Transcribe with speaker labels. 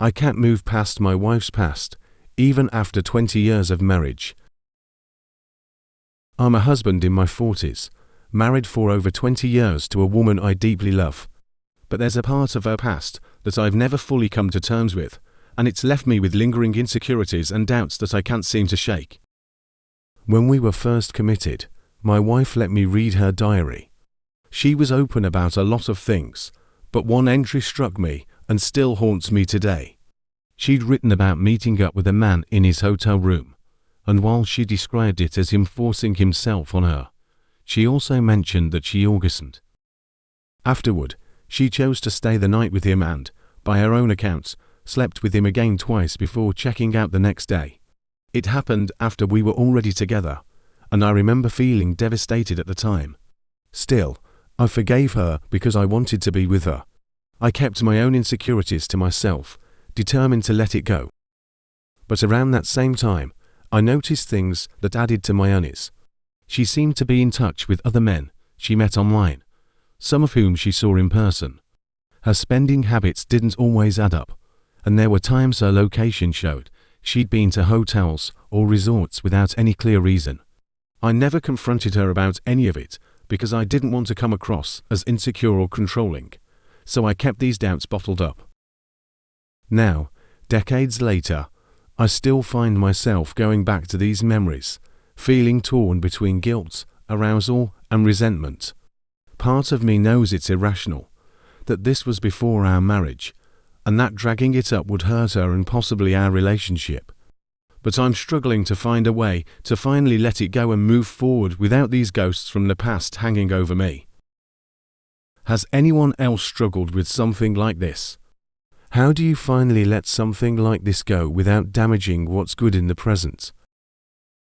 Speaker 1: I can't move past my wife's past, even after 20 years of marriage. I'm a husband in my 40s, married for over 20 years to a woman I deeply love. But there's a part of her past that I've never fully come to terms with, and it's left me with lingering insecurities and doubts that I can't seem to shake. When we were first committed, my wife let me read her diary. She was open about a lot of things, but one entry struck me and still haunts me today. She'd written about meeting up with a man in his hotel room, and while she described it as him forcing himself on her, she also mentioned that she orgasmed. Afterward, she chose to stay the night with him and, by her own accounts, slept with him again twice before checking out the next day. It happened after we were already together, and I remember feeling devastated at the time. Still, I forgave her because I wanted to be with her. I kept my own insecurities to myself, determined to let it go. But around that same time, I noticed things that added to my unease. She seemed to be in touch with other men she met online, some of whom she saw in person. Her spending habits didn't always add up, and there were times her location showed she'd been to hotels or resorts without any clear reason. I never confronted her about any of it because I didn't want to come across as insecure or controlling, so I kept these doubts bottled up. Now, decades later, I still find myself going back to these memories, feeling torn between guilt, arousal, and resentment. Part of me knows it's irrational, that this was before our marriage, and that dragging it up would hurt her and possibly our relationship. But I'm struggling to find a way to finally let it go and move forward without these ghosts from the past hanging over me. Has anyone else struggled with something like this? How do you finally let something like this go without damaging what's good in the present?